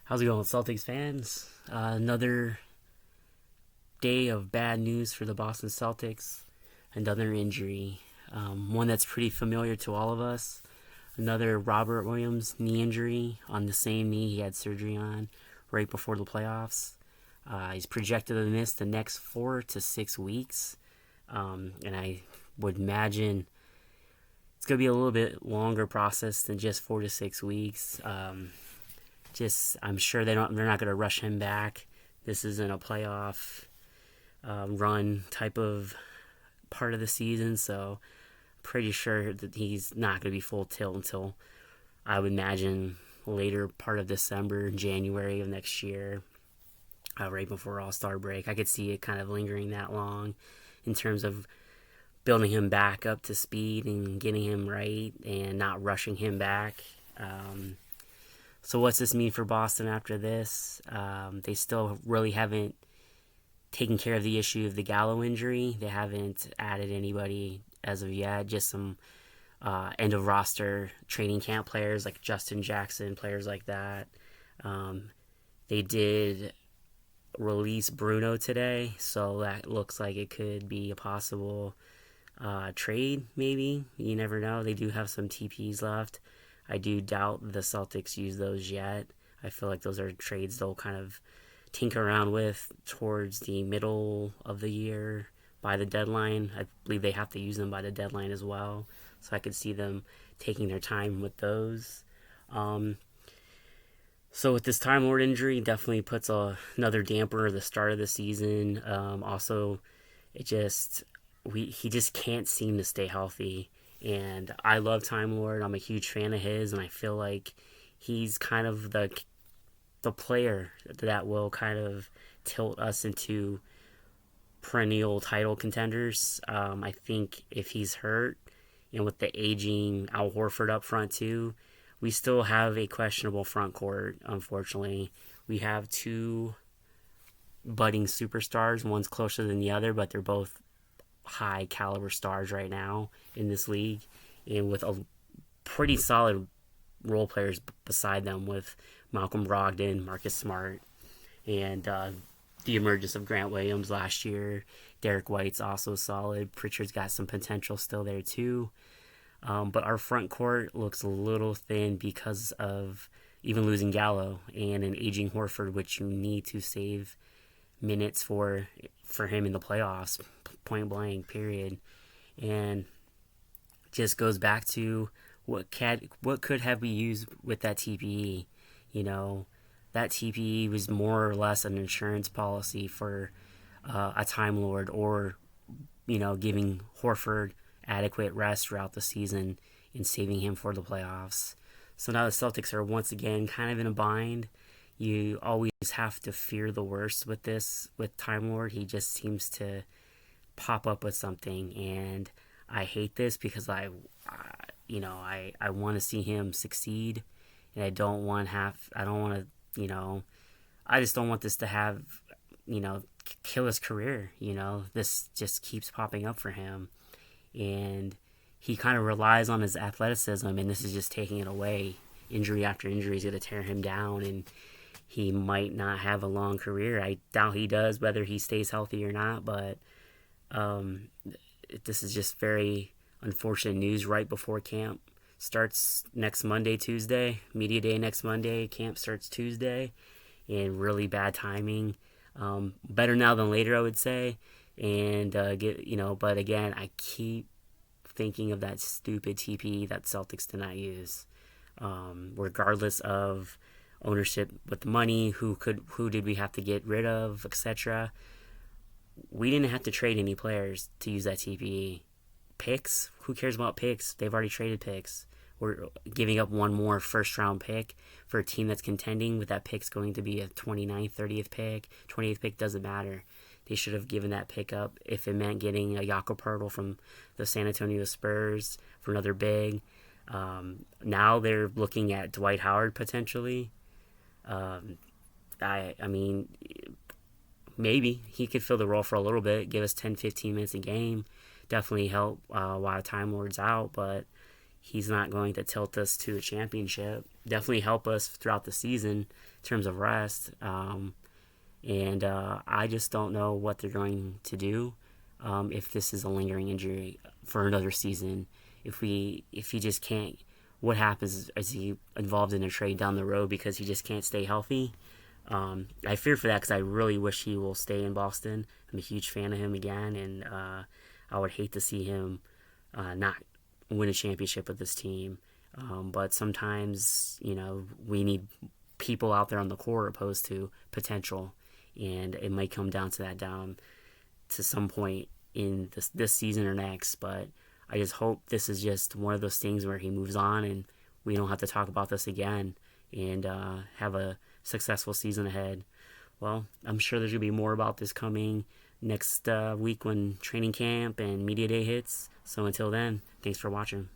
How's it going, Celtics fans? Another day of bad news for the Boston Celtics. Another injury. One that's pretty familiar to all of us. Another Robert Williams knee injury on the same knee he had surgery on right before the playoffs. He's projected to miss the next 4 to 6 weeks. And I would imagine it's going to be a little bit longer process than just 4 to 6 weeks. I'm sure they're not going to rush him back. This isn't a playoff run type of part of the season, so pretty sure that he's not going to be full tilt until I would imagine later part of December, January of next year, right before All-Star break. I could see it kind of lingering that long in terms of building him back up to speed and getting him right and not rushing him back. So what's this mean for Boston after this? They still really haven't taken care of the issue of the Gallo injury. They haven't added anybody as of yet, just some end of roster training camp players like Justin Jackson, players like that. They did release Bruno today, so that looks like it could be a possible trade, maybe. You never know. They do have some TPs left. I do doubt the Celtics use those yet. I feel like those are trades they'll kind of tinker around with towards the middle of the year by the deadline. I believe they have to use them by the deadline as well. So I could see them taking their time with those. So with this Time Lord injury, definitely puts another damper at the start of the season. Also, he just can't seem to stay healthy. And I love Time Lord. I'm a huge fan of his, and I feel like he's kind of the player that will kind of tilt us into perennial title contenders. I think if he's hurt, and with the aging Al Horford up front too, we still have a questionable front court, unfortunately. We have two budding superstars. One's closer than the other, but they're both high caliber stars right now in this league, and with a pretty solid role players beside them with Malcolm Brogdon, Marcus Smart, and the emergence of Grant Williams last year. Derek White's also solid. Pritchard's got some potential still there too. But our front court looks a little thin because of even losing Gallo and an aging Horford, which you need to save minutes for him in the playoffs, point blank, period. And just goes back to what could have we used with that TPE. That TPE was more or less an insurance policy for a Time Lord, or giving Horford adequate rest throughout the season and saving him for the playoffs. So now the Celtics are once again kind of in a bind. You always have to fear the worst with Time Lord. He just seems to pop up with something, and I hate this because I want to see him succeed, and I just don't want this to have, kill his career. This just keeps popping up for him, and he kind of relies on his athleticism, and this is just taking it away. Injury after injury is going to tear him down, and he might not have a long career. I doubt he does, whether he stays healthy or not, but this is just very unfortunate news right before camp starts next Monday, Tuesday. Media day next Monday. Camp starts Tuesday, and really bad timing. Better now than later, I would say. And but again, I keep thinking of that stupid TP that Celtics did not use. Regardless of ownership with the money, who did we have to get rid of, etc. We didn't have to trade any players to use that TPE. Picks? Who cares about picks? They've already traded picks. We're giving up one more first-round pick for a team that's contending, with that pick's going to be a 29th, 30th pick. 28th pick doesn't matter. They should have given that pick up if it meant getting a Jakob Poeltl from the San Antonio Spurs for another big. Now they're looking at Dwight Howard potentially. I mean, maybe he could fill the role for a little bit, give us 10, 15 minutes a game. Definitely help while Time Lord's out, but he's not going to tilt us to a championship. Definitely help us throughout the season in terms of rest. And I just don't know what they're going to do if this is a lingering injury for another season. If he just can't, what happens? Is he involved in a trade down the road because he just can't stay healthy? I fear for that because I really wish he will stay in Boston. I'm a huge fan of him again, and I would hate to see him not win a championship with this team. But sometimes, we need people out there on the court opposed to potential, and it might come down to that down to some point in this season or next. But I just hope this is just one of those things where he moves on and we don't have to talk about this again, and have a successful season ahead. Well, I'm sure there's going to be more about this coming next week when training camp and media day hits. So until then, thanks for watching.